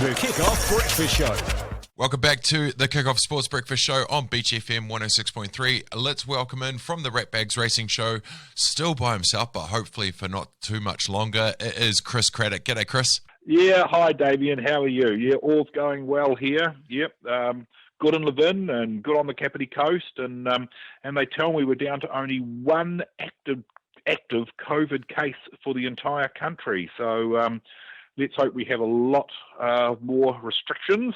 The Kick-Off Breakfast Show. Welcome back to the Kick-Off Sports Breakfast Show on Beach FM 106.3. Let's welcome in from the Ratbags Racing Show, still by himself, but hopefully for not too much longer, it is Chris Craddock. G'day, Chris. Yeah, hi, Damian. How are you? Yeah, all's going well here. Yep, good in Levin and good on the Kapiti Coast. And they tell me we're down to only one active COVID case for the entire country. So let's hope we have a lot more restrictions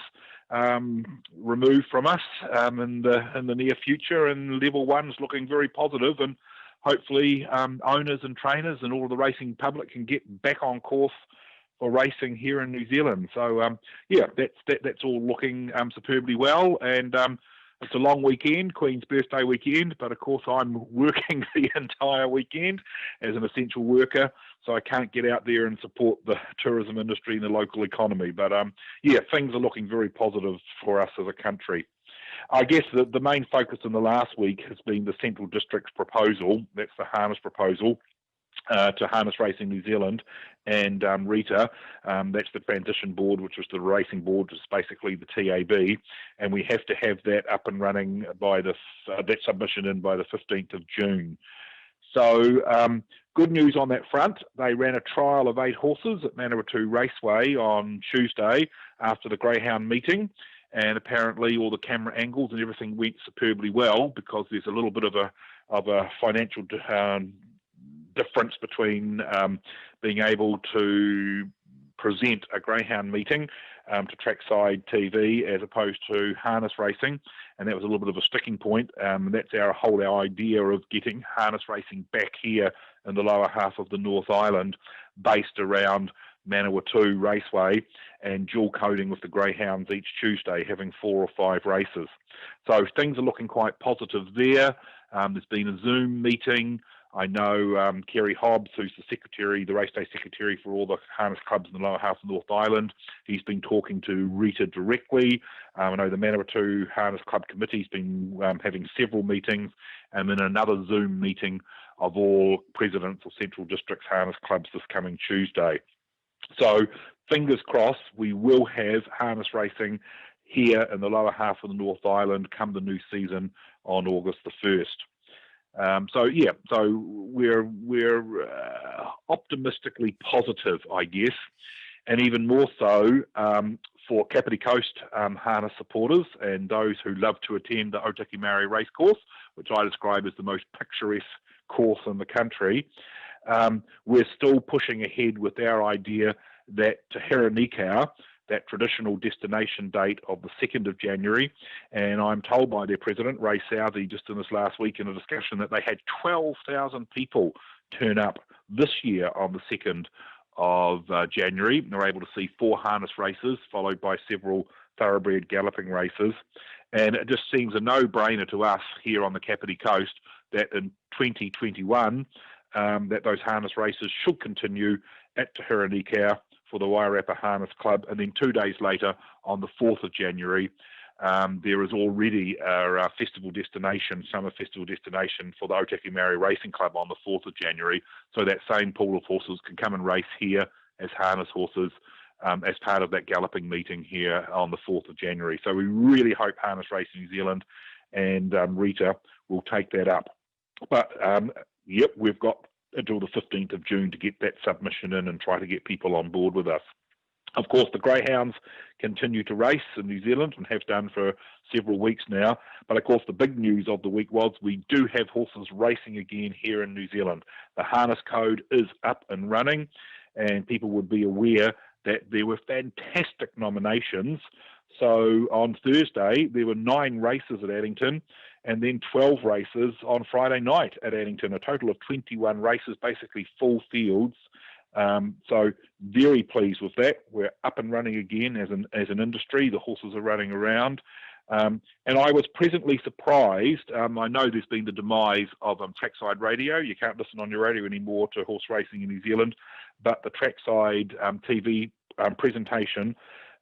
removed from us in the near future. And level one's looking very positive, and hopefully owners and trainers and all of the racing public can get back on course for racing here in New Zealand. So that's all looking superbly well, and it's a long weekend, Queen's birthday weekend, but of course I'm working the entire weekend as an essential worker, so I can't get out there and support the tourism industry and the local economy. But things are looking very positive for us as a country. I guess the main focus in the last week has been the Central District's proposal. That's the harness proposal to Harness Racing New Zealand and RITA. That's the transition board, which was the racing board, which is basically the TAB, and we have to have that up and running by that submission in by the 15th of June. So good news on that front. They ran a trial of 8 horses at Manawatu Raceway on Tuesday after the Greyhound meeting, and apparently all the camera angles and everything went superbly well, because there's a little bit of a financial difference between being able to present a greyhound meeting to trackside TV as opposed to harness racing, and that was a little bit of a sticking point. That's our whole idea of getting harness racing back here in the lower half of the North Island, based around Manawatu Raceway, and dual coding with the greyhounds each Tuesday, having 4 or 5 races. So things are looking quite positive there. There's been a Zoom meeting. I know Kerry Hobbs, who's the race day secretary for all the harness clubs in the lower half of North Island, he's been talking to RITA directly. I know the Manawatu Harness Club Committee's been having several meetings, and then another Zoom meeting of all presidents of Central District's harness clubs this coming Tuesday. So fingers crossed, we will have harness racing here in the lower half of the North Island come the new season on August the 1st. So we're optimistically positive, I guess, and even more so for Kapiti Coast harness supporters and those who love to attend the Otaki Maori Racecourse, which I describe as the most picturesque course in the country. We're still pushing ahead with our idea that Te Hiranikau, that traditional destination date of the 2nd of January, and I'm told by their president, Ray Southey, just in this last week in a discussion, that they had 12,000 people turn up this year on the 2nd of January. They were able to see 4 harness races, followed by several thoroughbred galloping races, and it just seems a no-brainer to us here on the Kapiti Coast that in 2021 that those harness races should continue at Te Hiranikau for the Wairarapa Harness Club, and then 2 days later, on the 4th of January, there is already a festival destination, summer festival destination for the Otaki Maori Racing Club on the 4th of January, so that same pool of horses can come and race here as harness horses as part of that galloping meeting here on the 4th of January. So we really hope Harness Racing New Zealand and RITA will take that up. But, we've got until the 15th of June to get that submission in and try to get people on board with us. Of course, the greyhounds continue to race in New Zealand and have done for several weeks now. But of course, the big news of the week was we do have horses racing again here in New Zealand. The harness code is up and running, and people would be aware that there were fantastic nominations. So on Thursday, there were 9 races at Addington, and then 12 races on Friday night at Addington, a total of 21 races, basically full fields. So very pleased with that. We're up and running again as an industry. The horses are running around. And I was pleasantly surprised. I know there's been the demise of trackside radio. You can't listen on your radio anymore to horse racing in New Zealand, but the trackside TV presentation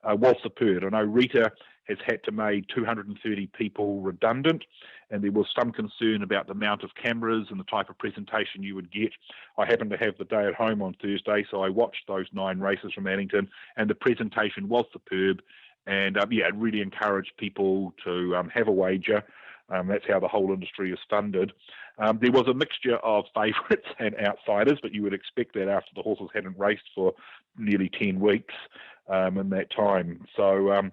was superb. I know RITA has had to make 230 people redundant, and there was some concern about the amount of cameras and the type of presentation you would get. I happened to have the day at home on Thursday, so I watched those 9 races from Addington, and the presentation was superb, and it really encouraged people to have a wager. That's how the whole industry is funded. There was a mixture of favourites and outsiders, but you would expect that after the horses hadn't raced for nearly 10 weeks in that time. So,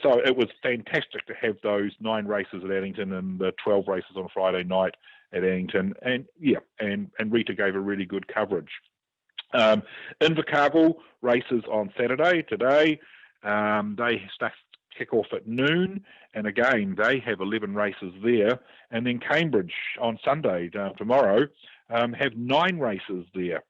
so it was fantastic to have those 9 races at Addington and the 12 races on Friday night at Addington. And Rita gave a really good coverage. Invercargill races on Saturday today. They kick off at noon, and again they have 11 races there, and then Cambridge on Sunday tomorrow have 9 races there,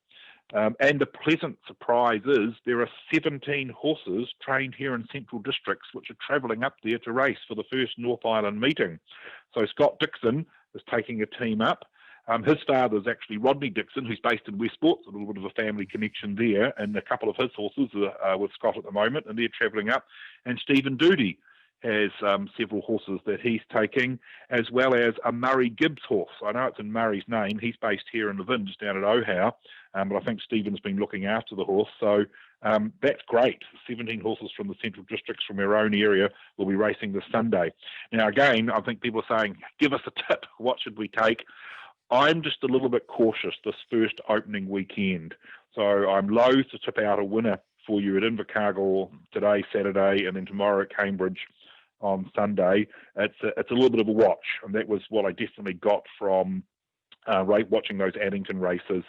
and the pleasant surprise is there are 17 horses trained here in Central Districts which are travelling up there to race for the first North Island meeting. So Scott Dixon is taking a team up. His father is actually Rodney Dixon, who's based in Westport, so a little bit of a family connection there, and a couple of his horses are with Scott at the moment, and they're travelling up. And Stephen Doody has several horses that he's taking, as well as a Murray Gibbs horse. I know it's in Murray's name. He's based here in Levin, just down at Ohow, but I think Stephen's been looking after the horse, so that's great. 17 horses from the Central Districts from our own area will be racing this Sunday. Now, again, I think people are saying, give us a tip. What should we take? I'm just a little bit cautious this first opening weekend. So I'm loath to tip out a winner for you at Invercargill today, Saturday, and then tomorrow at Cambridge on Sunday. It's a little bit of a watch, and that was what I definitely got from watching those Addington races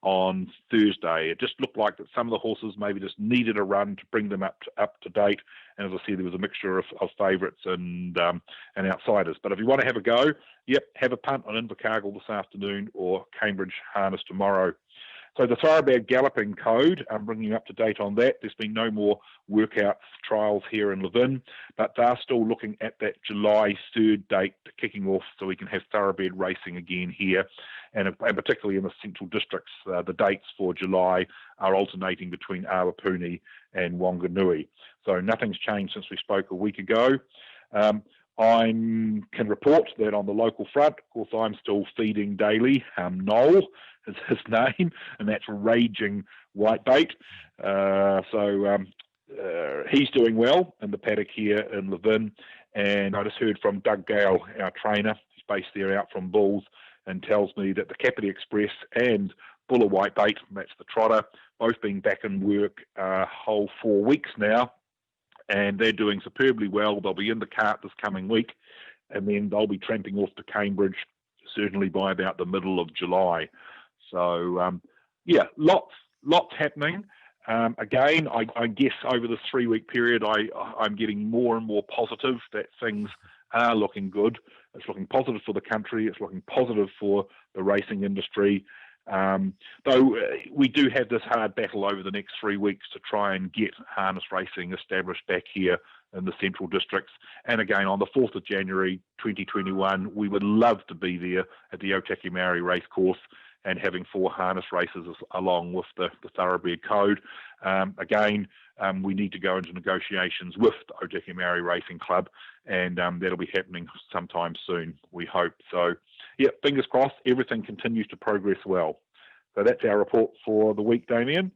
on Thursday. It just looked like that some of the horses maybe just needed a run to bring them up to date. And as I said, there was a mixture of favourites and outsiders. But if you want to have a go, have a punt on Invercargill this afternoon or Cambridge Harness tomorrow. So the Thoroughbred Galloping Code, I'm bringing you up to date on that. There's been no more workout trials here in Levin, but they're still looking at that July 3rd date kicking off so we can have thoroughbred racing again here. And particularly in the Central Districts, the dates for July are alternating between Awapuni and Wanganui. So nothing's changed since we spoke a week ago. I can report that on the local front, of course, I'm still feeding daily. Noel is his name, and that's Raging Whitebait. He's doing well in the paddock here in Levin. And I just heard from Doug Gale, our trainer, he's based there out from Bulls, and tells me that the Kapiti Express and Buller Whitebait, that's the trotter, both been back in work a whole 4 weeks now. And they're doing superbly well. They'll be in the cart this coming week, and then they'll be tramping off to Cambridge certainly by about the middle of July. So, lots happening. Again, I guess over this 3-week period, I'm getting more and more positive that things are looking good. It's looking positive for the country. It's looking positive for the racing industry. Though we do have this hard battle over the next 3 weeks to try and get harness racing established back here in the Central Districts. And again, on the 4th of January 2021, we would love to be there at the Otaki Maori Racecourse and having 4 harness races along with the Thoroughbred Code. We need to go into negotiations with the Otaki Maori Racing Club, and that'll be happening sometime soon, we hope. So, fingers crossed, everything continues to progress well. So that's our report for the week, Damian.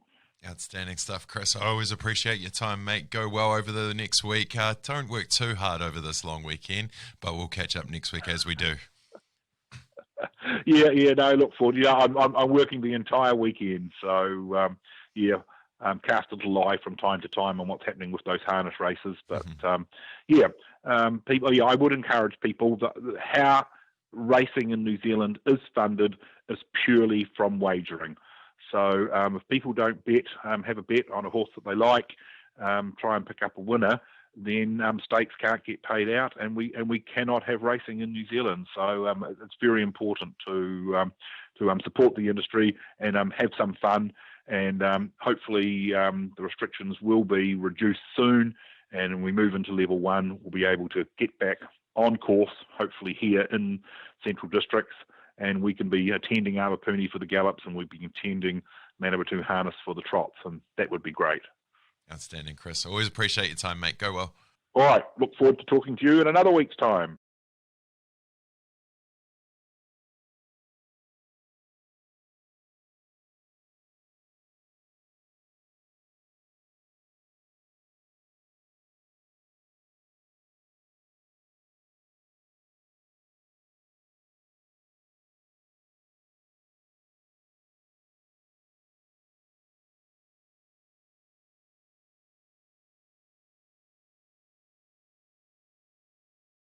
Outstanding stuff, Chris. I always appreciate your time, mate. Go well over the next week. Don't work too hard over this long weekend, but we'll catch up next week as we do. Look forward. I'm working the entire weekend, so cast a little eye from time to time on what's happening with those harness races. But people, I would encourage people that how racing in New Zealand is funded is purely from wagering. So if people don't bet, have a bet on a horse that they like, try and pick up a winner, then stakes can't get paid out, and we cannot have racing in New Zealand. So it's very important to support the industry and have some fun. And hopefully the restrictions will be reduced soon, and when we move into level 1, we'll be able to get back on course, hopefully here in Central Districts, and we can be attending Awapuni for the gallops, and we'll be attending Manawatu Harness for the trots, and that would be great. Outstanding, Chris. Always appreciate your time, mate. Go well. All right, look forward to talking to you in another week's time.